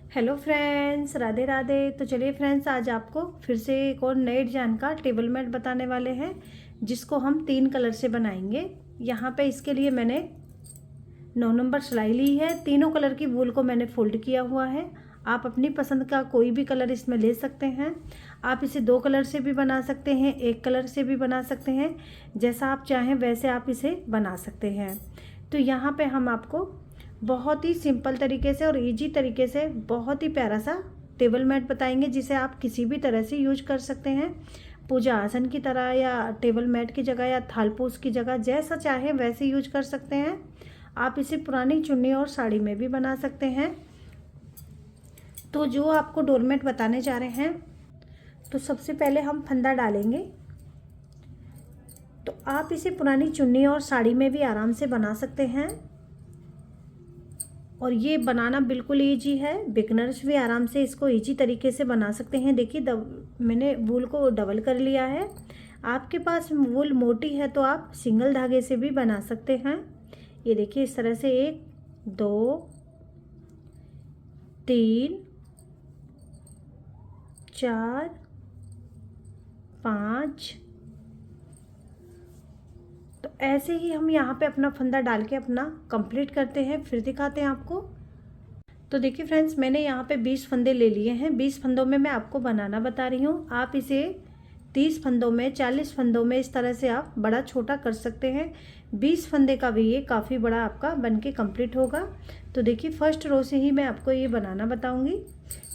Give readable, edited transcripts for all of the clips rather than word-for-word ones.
Hello friends, Radhe Radhe. तो चलिए friends, आज आपको फिर से एक और नए डिजाइन का टेबल मैट बताने वाले हैं, जिसको हम 3 कलर से बनाएंगे। यहाँ पे इसके लिए मैंने 9 नंबर सिलाई ली है। तीनों कलर की वूल को मैंने फोल्ड किया हुआ है। आप अपनी पसंद का कोई भी कलर इसमें ले सकते हैं। आप इसे 2 कलर से भी बना सकते हैं, 1 कलर से भी बना सकते हैं। जैसा आप चाहें वैसे आप इसे बना सकते हैं। तो यहाँ पे हम आपको बहुत ही सिंपल तरीके से और इजी तरीके से बहुत ही प्यारा सा टेबल मैट बताएंगे, जिसे आप किसी भी तरह से यूज कर सकते हैं। पूजा आसन की तरह या टेबल मैट की जगह या थालपोस की जगह, जैसा चाहें वैसे यूज कर सकते हैं। आप इसे पुरानी चुन्नी और साड़ी में भी बना सकते हैं। तो जो आपको डोरमेट बताने जा रहे हैं, तो सबसे पहले हम फंदा डालेंगे। तो आप इसे पुरानी चुन्नी और साड़ी में भी आराम से बना सकते हैं, और ये बनाना बिल्कुल ईजी है। बिगनर्स भी आराम से इसको ईजी तरीके से बना सकते हैं। देखिए, मैंने वूल को डबल कर लिया है। आपके पास वूल मोटी है तो आप सिंगल धागे से भी बना सकते हैं। ये देखिए, इस तरह से 1 2 3 4 5। तो ऐसे ही हम यहाँ पे अपना फंदा डाल के अपना कंप्लीट करते हैं। फिर दिखाते हैं आपको। तो देखिए फ्रेंड्स, मैंने यहाँ पे 20 फंदे ले लिए हैं। 20 फंदों में मैं आपको बनाना बता रही हूँ। आप इसे 30 फंदों में, 40 फंदों में, इस तरह से आप बड़ा छोटा कर सकते हैं। 20 फंदे का भी ये काफ़ी बड़ा आपका बन के कम्प्लीट होगा। तो देखिए, फर्स्ट रो से ही मैं आपको ये बनाना बताऊँगी।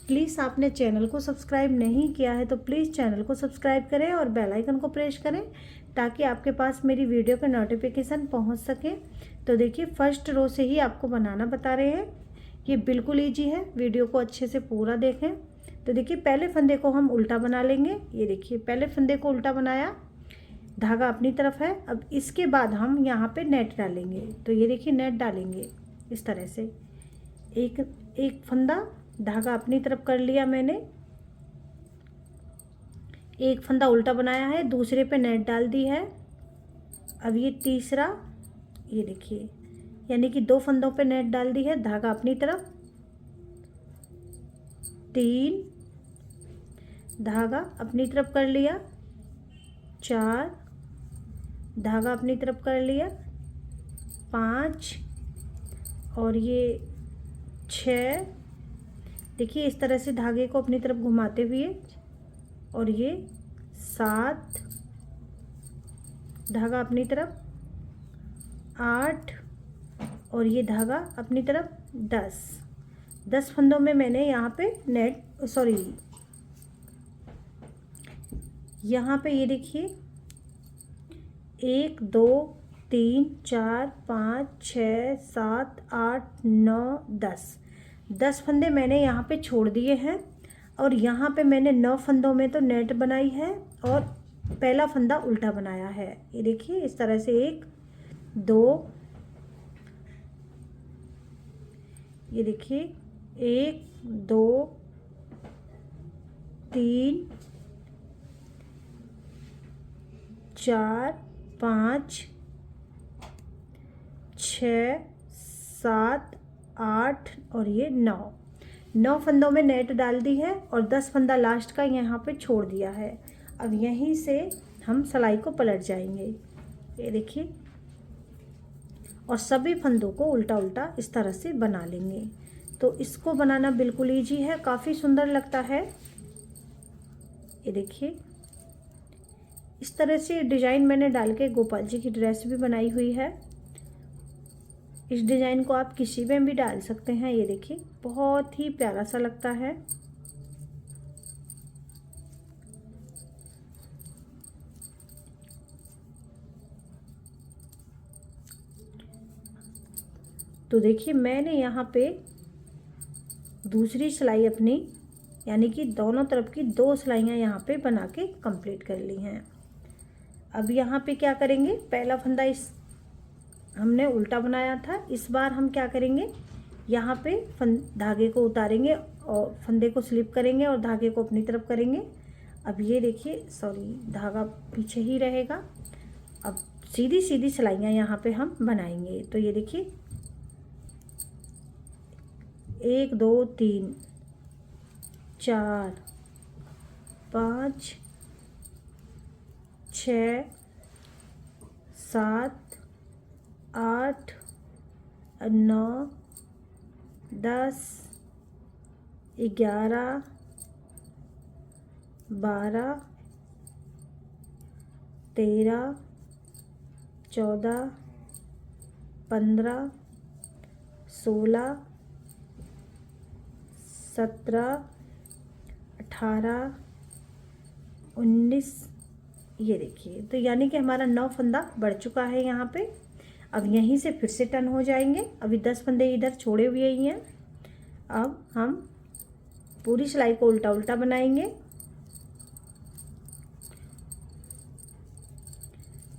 प्लीज़ आपने चैनल को सब्सक्राइब नहीं किया है तो प्लीज़ चैनल को सब्सक्राइब करें और बेल आइकन को प्रेस करें, ताकि आपके पास मेरी वीडियो का नोटिफिकेशन पहुंच सके। तो देखिए, फर्स्ट रो से ही आपको बनाना बता रहे हैं। ये बिल्कुल ईजी है, वीडियो को अच्छे से पूरा देखें। तो देखिए, पहले फंदे को हम उल्टा बना लेंगे। ये देखिए, पहले फंदे को उल्टा बनाया, धागा अपनी तरफ है। अब इसके बाद हम यहाँ पे नेट डालेंगे। तो ये देखिए, नेट डालेंगे इस तरह से। एक एक फंदा, धागा अपनी तरफ कर लिया मैंने, एक फंदा उल्टा बनाया है, दूसरे पे नेट डाल दी है। अब ये तीसरा, ये देखिए, यानी कि 2 फंदों पे नेट डाल दी है, धागा अपनी तरफ, 3 धागा अपनी तरफ कर लिया, 4 धागा अपनी तरफ कर लिया, 5 और ये 6। देखिए, इस तरह से धागे को अपनी तरफ घुमाते हुए, और ये 7 धागा अपनी तरफ, 8 और ये धागा अपनी तरफ, 10 फंदों में मैंने यहाँ पे नेट, सॉरी, यहाँ पे ये देखिए 1 2 3 4 5 6 7 8 9 10 फंदे मैंने यहाँ पे छोड़ दिए हैं। और यहाँ पे मैंने 9 फंदों में तो नेट बनाई है और पहला फंदा उल्टा बनाया है। ये देखिए, इस तरह से 1 2, ये देखिए 1 2 3 4 5 6 7 8 और ये 9 फंदों में नेट डाल दी है और 10 फंदा लास्ट का यहाँ पे छोड़ दिया है। अब यहीं से हम सिलाई को पलट जाएंगे। ये देखिए, और सभी फंदों को उल्टा उल्टा इस तरह से बना लेंगे। तो इसको बनाना बिल्कुल ईजी है, काफ़ी सुंदर लगता है। ये देखिए, इस तरह से डिज़ाइन मैंने डाल के गोपाल जी की ड्रेस भी बनाई हुई है। इस डिज़ाइन को आप किसी में भी डाल सकते हैं। ये देखिए, बहुत ही प्यारा सा लगता है। तो देखिए, मैंने यहाँ पे दूसरी सिलाई अपनी, यानी कि दोनों तरफ की 2 सिलाइयाँ यहाँ पे बना के कंप्लीट कर ली हैं। अब यहाँ पे क्या करेंगे, पहला फंदा इस हमने उल्टा बनाया था, इस बार हम क्या करेंगे, यहाँ पे धागे को उतारेंगे और फंदे को स्लिप करेंगे और धागे को अपनी तरफ करेंगे। अब ये देखिए, सॉरी, धागा पीछे ही रहेगा। अब सीधी सीधी सिलाइयाँ यहाँ पे हम बनाएंगे। तो ये देखिए, 1 2 3 4 5 6 7 8 9 10 11 12 13 14 15 16 17 18 19। ये देखिए, तो यानी कि हमारा 9 फंदा बढ़ चुका है यहाँ पे। अब यहीं से फिर से टर्न हो जाएंगे। अभी 10 फंदे इधर छोड़े हुए ही हैं। अब हम पूरी सिलाई को उल्टा उल्टा बनाएंगे।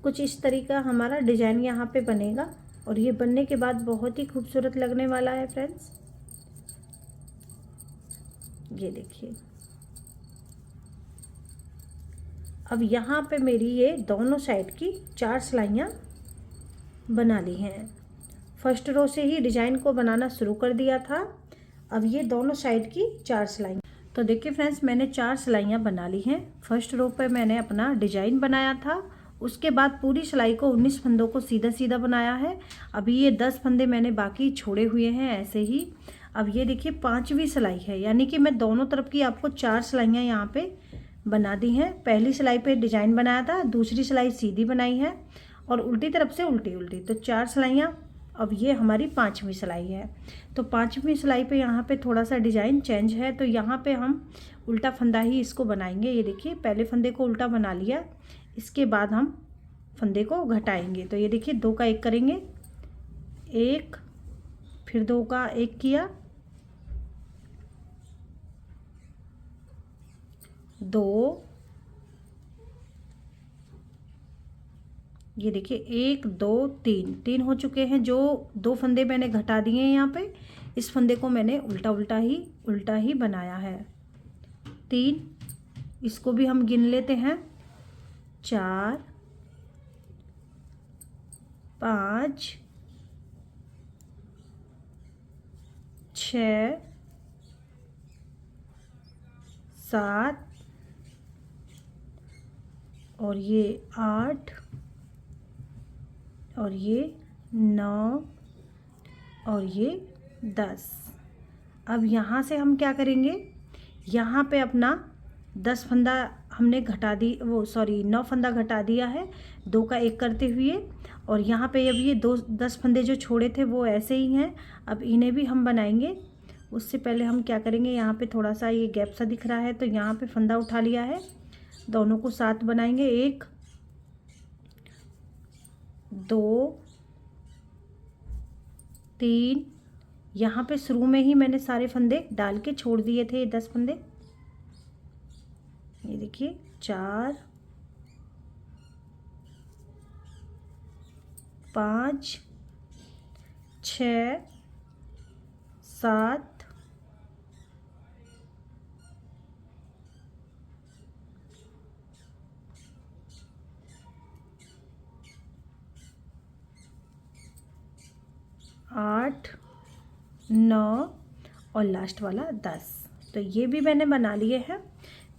कुछ इस तरीका हमारा डिजाइन यहाँ पे बनेगा और ये बनने के बाद बहुत ही खूबसूरत लगने वाला है फ्रेंड्स। ये देखिए, अब यहाँ पे मेरी ये दोनों साइड की 4 सिलाइयाँ बना ली हैं। फर्स्ट रो से ही डिजाइन को बनाना शुरू कर दिया था। अब ये दोनों साइड की 4 सिलाइयाँ, तो देखिए फ्रेंड्स, मैंने 4 सिलाइयाँ बना ली हैं। फर्स्ट रो पे मैंने अपना डिजाइन बनाया था, उसके बाद पूरी सिलाई को 19 फंदों को सीधा सीधा बनाया है। अभी ये 10 फंदे मैंने बाकी छोड़े हुए हैं ऐसे ही। अब ये देखिए 5वीं सिलाई है, यानी कि मैं दोनों तरफ की आपको 4 सिलाइयाँ यहाँ पे बना दी हैं। पहली सिलाई पे डिजाइन बनाया था, दूसरी सिलाई सीधी बनाई है और उल्टी तरफ से उल्टी उल्टी, तो 4 सिलाइयाँ। अब ये हमारी 5वीं सिलाई है। तो 5वीं सिलाई पे यहाँ पे थोड़ा सा डिजाइन चेंज है, तो यहाँ पे हम उल्टा फंदा ही इसको बनाएंगे। ये देखिए, पहले फंदे को उल्टा बना लिया, इसके बाद हम फंदे को घटाएंगे। तो ये देखिए 2 का 1 करेंगे, 1, फिर 2 का 1 किया, 2, ये देखिए 1 2 3 हो चुके हैं। जो 2 फंदे मैंने घटा दिए हैं यहाँ पे, इस फंदे को मैंने उल्टा ही बनाया है। 3, इसको भी हम गिन लेते हैं, 4 5 6 7 और ये 8 और ये 9 और ये 10। अब यहाँ से हम क्या करेंगे, यहाँ पे अपना 10 फंदा हमने घटा दी, 9 फंदा घटा दिया है 2 का 1 करते हुए। और यहाँ पे अब ये 10 फंदे जो छोड़े थे वो ऐसे ही हैं। अब इन्हें भी हम बनाएंगे। उससे पहले हम क्या करेंगे, यहाँ पे थोड़ा सा ये गैप सा दिख रहा है, तो यहाँ पे फंदा उठा लिया है, दोनों को साथ बनाएंगे। 1 2 3, यहाँ पे शुरू में ही मैंने सारे फंदे डाल के छोड़ दिए थे 10 फंदे। ये देखिए 4 5 6 7 8 9 और लास्ट वाला 10। तो ये भी मैंने बना लिए हैं।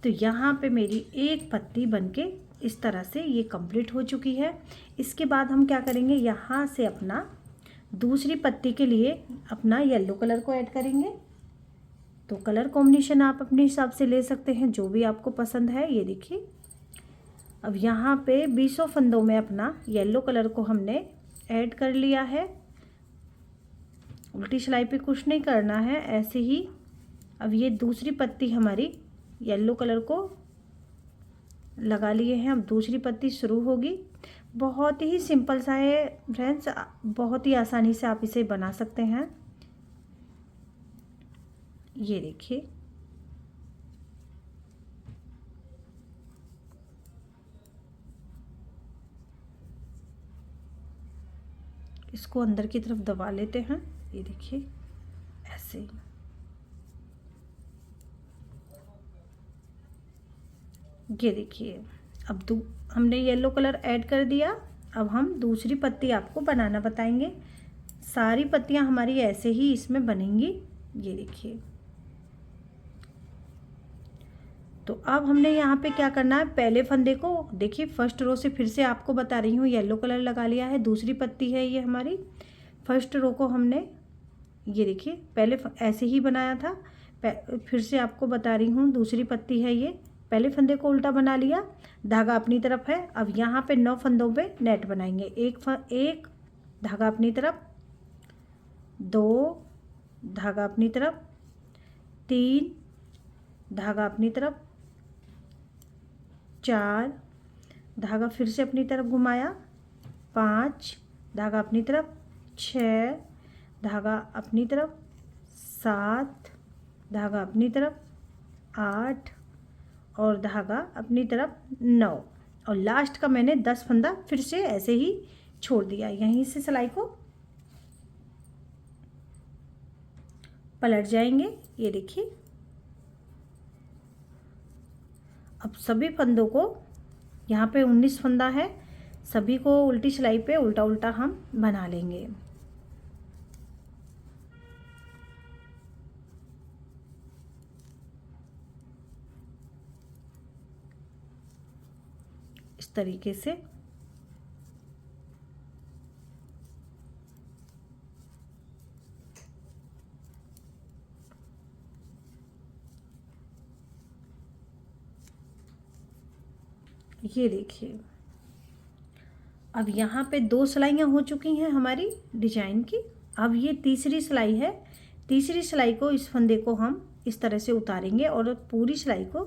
तो यहाँ पे मेरी एक पत्ती बनके इस तरह से ये कंप्लीट हो चुकी है। इसके बाद हम क्या करेंगे, यहाँ से अपना दूसरी पत्ती के लिए अपना येलो कलर को ऐड करेंगे। तो कलर कॉम्बिनेशन आप अपने हिसाब से ले सकते हैं, जो भी आपको पसंद है। ये देखिए, अब यहाँ पे 20 फंदों में अपना येलो कलर को हमने ऐड कर लिया है। उल्टी सिलाई पे कुछ नहीं करना है, ऐसे ही। अब ये दूसरी पत्ती हमारी येलो कलर को लगा लिए हैं। अब दूसरी पत्ती शुरू होगी। बहुत ही सिंपल सा है फ्रेंड्स, बहुत ही आसानी से आप इसे बना सकते हैं। ये देखिए, इसको अंदर की तरफ दबा लेते हैं। ये देखिए ऐसे। ये देखिए, अब हमने येलो कलर ऐड कर दिया। अब हम दूसरी पत्ती आपको बनाना बताएंगे। सारी पत्तियां हमारी ऐसे ही इसमें बनेंगी। ये देखिए, तो अब हमने यहाँ पे क्या करना है, पहले फंदे को देखिए फर्स्ट रो से फिर से आपको बता रही हूँ येलो कलर लगा लिया है, दूसरी पत्ती है ये हमारी। फर्स्ट रो को हमने ये देखिए पहले ऐसे ही बनाया था, फिर से आपको बता रही हूँ दूसरी पत्ती है ये, पहले फंदे को उल्टा बना लिया, धागा अपनी तरफ है। अब यहाँ पे 9 फंदों पे नेट बनाएंगे। एक धागा अपनी तरफ, 2 धागा अपनी तरफ, 3 धागा अपनी तरफ, 4 धागा फिर से अपनी तरफ घुमाया, 5 धागा अपनी तरफ, 6 धागा अपनी तरफ, 7 धागा अपनी तरफ, 8 और धागा अपनी तरफ 9, और लास्ट का मैंने 10 फंदा फिर से ऐसे ही छोड़ दिया। यहीं से सिलाई को पलट जाएंगे। ये देखिए अब सभी फंदों को, यहाँ पे 19 फंदा है, सभी को उल्टी सिलाई पे उल्टा उल्टा हम बना लेंगे। इस तरीके से ये देखिए अब यहाँ पे 2 सिलाइयाँ हो चुकी हैं हमारी डिजाइन की। अब ये तीसरी सिलाई है, तीसरी सिलाई को इस फंदे को हम इस तरह से उतारेंगे और पूरी सिलाई को,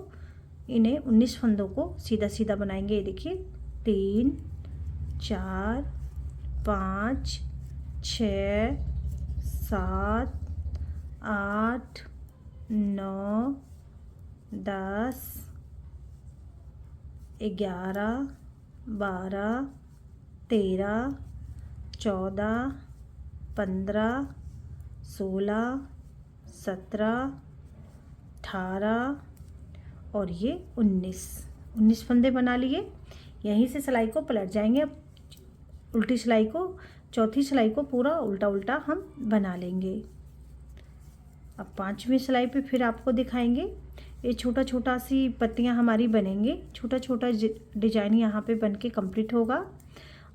इन्हें 19 फंदों को सीधा सीधा बनाएंगे। ये देखिए 3 4 5 6 7 8 9 10 11 12 13 14 15 16 17 18 और ये 19 फंदे बना लिए। यहीं से सिलाई को पलट जाएंगे। अब उल्टी सिलाई को, चौथी सिलाई को पूरा उल्टा उल्टा हम बना लेंगे। अब 5वीं सिलाई पे फिर आपको दिखाएंगे। ये छोटा छोटा सी पत्तियां हमारी बनेंगे, छोटा छोटा डिजाइन यहाँ पे बन के कम्प्लीट होगा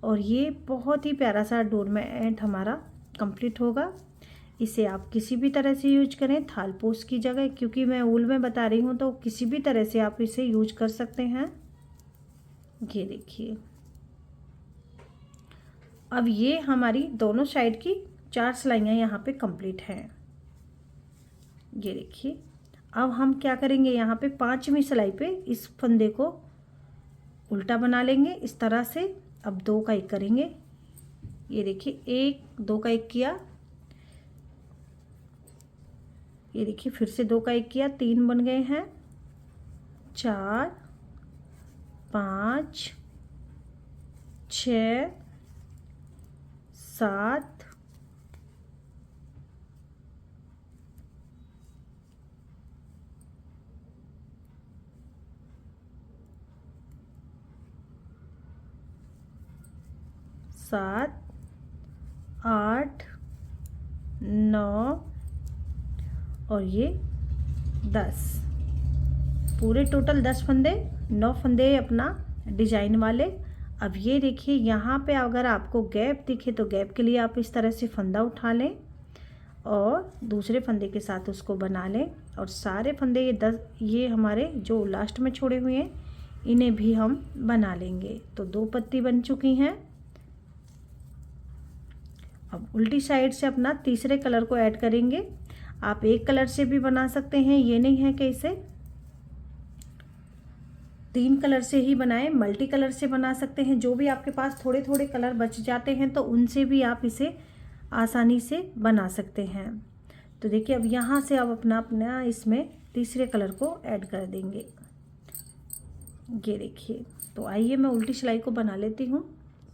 और ये बहुत ही प्यारा सा डोरमेट हमारा कंप्लीट होगा। इसे आप किसी भी तरह से यूज करें, थाल पोस की जगह, क्योंकि मैं ऊल में बता रही हूँ तो किसी भी तरह से आप इसे यूज कर सकते हैं। ये देखिए अब ये हमारी दोनों साइड की 4 सिलाइयाँ यहाँ पे कंप्लीट हैं। ये देखिए अब हम क्या करेंगे, यहाँ पे 5वीं सिलाई पे इस फंदे को उल्टा बना लेंगे इस तरह से। अब 2 का 1 करेंगे। ये देखिए 1 2 का 1 किया, ये देखिए फिर से 2 का 1 किया, 3 बन गए हैं, 4 5 6 7 7 8 9 और ये 10, पूरे टोटल 10 फंदे, 9 फंदे अपना डिजाइन वाले। अब ये देखिए यहाँ पे अगर आपको गैप दिखे तो गैप के लिए आप इस तरह से फंदा उठा लें और दूसरे फंदे के साथ उसको बना लें, और सारे फंदे ये 10 ये हमारे जो लास्ट में छोड़े हुए हैं इन्हें भी हम बना लेंगे। तो 2 पत्ती बन चुकी हैं। अब उल्टी साइड से अपना तीसरे कलर को ऐड करेंगे। आप एक कलर से भी बना सकते हैं, ये नहीं है कि इसे 3 कलर से ही बनाएं, मल्टी कलर से बना सकते हैं। जो भी आपके पास थोड़े थोड़े कलर बच जाते हैं तो उनसे भी आप इसे आसानी से बना सकते हैं। तो देखिए अब यहाँ से आप अपना इसमें तीसरे कलर को ऐड कर देंगे। ये देखिए, तो आइए मैं उल्टी सिलाई को बना लेती हूँ।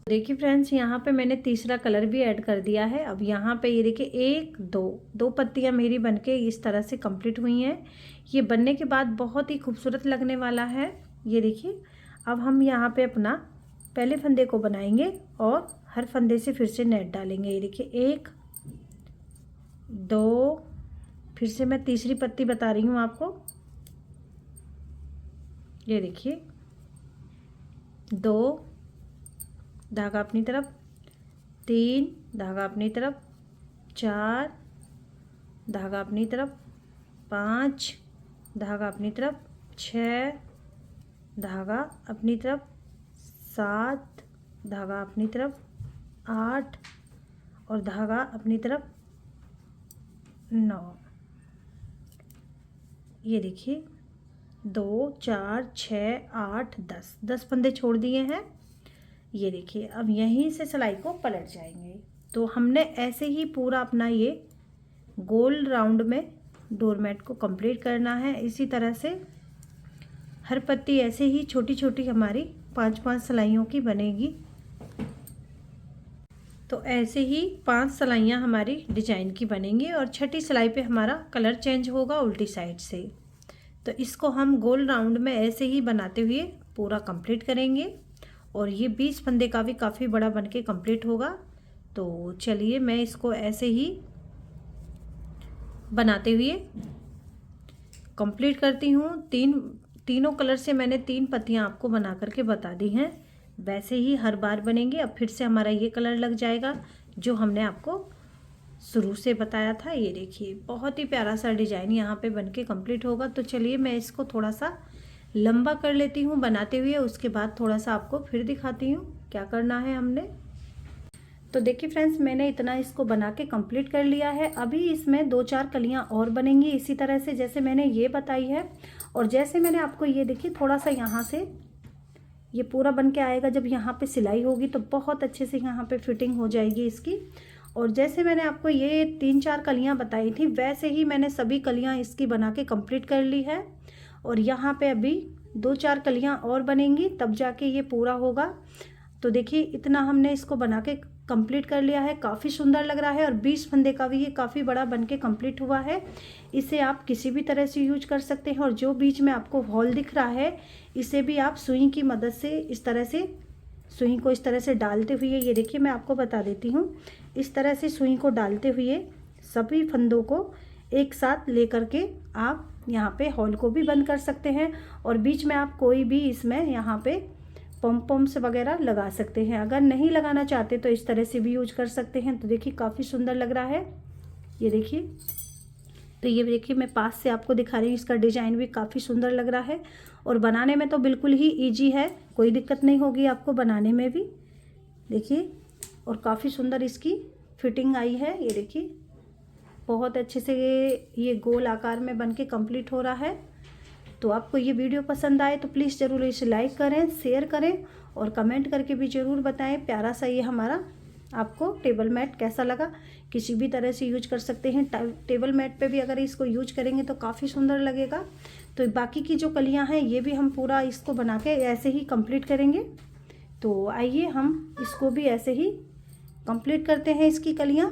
देखिए फ्रेंड्स यहाँ पे मैंने तीसरा कलर भी ऐड कर दिया है। अब यहाँ पे ये देखिए 1 2 पत्तियाँ मेरी बनके इस तरह से कंप्लीट हुई हैं। ये बनने के बाद बहुत ही खूबसूरत लगने वाला है। ये देखिए अब हम यहाँ पे अपना पहले फंदे को बनाएंगे और हर फंदे से फिर से नेट डालेंगे। ये देखिए 1 2, फिर से मैं तीसरी पत्ती बता रही हूँ आपको, ये देखिए 2 धागा अपनी तरफ, 3 धागा अपनी तरफ, 4 धागा अपनी तरफ, 5 धागा अपनी तरफ, 6 धागा अपनी तरफ, 7 धागा अपनी तरफ, 8 और धागा अपनी तरफ 9। ये देखिए 2 4 6 8 10 फंदे छोड़ दिए हैं। ये देखिए अब यहीं से सिलाई को पलट जाएंगे। तो हमने ऐसे ही पूरा अपना ये गोल राउंड में डोरमेट को कंप्लीट करना है। इसी तरह से हर पत्ती ऐसे ही छोटी छोटी हमारी 5-5 सिलाइयों की बनेगी। तो ऐसे ही 5 सिलाइयाँ हमारी डिजाइन की बनेंगी और छठी सिलाई पे हमारा कलर चेंज होगा उल्टी साइड से। तो इसको हम गोल राउंड में ऐसे ही बनाते हुए पूरा कंप्लीट करेंगे और ये 20 फंदे का भी काफ़ी बड़ा बनके कंप्लीट होगा। तो चलिए मैं इसको ऐसे ही बनाते हुए कंप्लीट करती हूँ। तीनों कलर से मैंने 3 पत्तियाँ आपको बना करके बता दी हैं। वैसे ही हर बार बनेंगे। अब फिर से हमारा ये कलर लग जाएगा जो हमने आपको शुरू से बताया था। ये देखिए बहुत ही प्यारा सा डिजाइन यहाँ पे बनके कंप्लीट होगा। तो चलिए मैं इसको थोड़ा सा लंबा कर लेती हूँ बनाते हुए, उसके बाद थोड़ा सा आपको फिर दिखाती हूँ क्या करना है हमने। तो देखिए फ्रेंड्स मैंने इतना इसको बना के कंप्लीट कर लिया है। अभी इसमें 2-4 कलियाँ और बनेंगी इसी तरह से जैसे मैंने ये बताई है। और जैसे मैंने आपको ये देखिए थोड़ा सा यहाँ से ये पूरा बन के आएगा। जब यहाँ पे सिलाई होगी तो बहुत अच्छे से यहाँ पे फिटिंग हो जाएगी इसकी। और जैसे मैंने आपको ये 3-4 कलियाँ बताई थी वैसे ही मैंने सभी कलियाँ इसकी बना के कंप्लीट कर ली है। और यहाँ पे अभी 2-4 कलियाँ और बनेंगी तब जाके ये पूरा होगा। तो देखिए इतना हमने इसको बना के कंप्लीट कर लिया है। काफ़ी सुंदर लग रहा है और 20 फंदे का भी ये काफ़ी बड़ा बनके कंप्लीट हुआ है। इसे आप किसी भी तरह से यूज कर सकते हैं। और जो बीच में आपको हॉल दिख रहा है इसे भी आप सुई की मदद से इस तरह से सुई को इस तरह से डालते हुए, ये देखिए मैं आपको बता देती हूँ, इस तरह से सुई को डालते हुए सभी फंदों को एक साथ लेकर के आप यहाँ पे हॉल को भी बंद कर सकते हैं। और बीच में आप कोई भी इसमें यहाँ पे पम्प्स वगैरह लगा सकते हैं। अगर नहीं लगाना चाहते तो इस तरह से भी यूज कर सकते हैं। तो देखिए काफ़ी सुंदर लग रहा है। ये देखिए, तो ये देखिए मैं पास से आपको दिखा रही हूँ, इसका डिजाइन भी काफ़ी सुंदर लग रहा है और बनाने में तो बिल्कुल ही इजी है, कोई दिक्कत नहीं होगी आपको बनाने में भी। देखिए और काफ़ी सुंदर इसकी फिटिंग आई है। ये देखिए बहुत अच्छे से ये गोल आकार में बनके कंप्लीट हो रहा है। तो आपको ये वीडियो पसंद आए तो प्लीज़ ज़रूर इसे लाइक करें, शेयर करें और कमेंट करके भी ज़रूर बताएं प्यारा सा ये हमारा आपको टेबल मैट कैसा लगा। किसी भी तरह से यूज कर सकते हैं। टेबल मैट पे भी अगर इसको यूज करेंगे तो काफ़ी सुंदर लगेगा। तो बाकी की जो कलियां हैं ये भी हम पूरा इसको बना के ऐसे ही कंप्लीट करेंगे। तो आइए हम इसको भी ऐसे ही कंप्लीट करते हैं इसकी कलियां।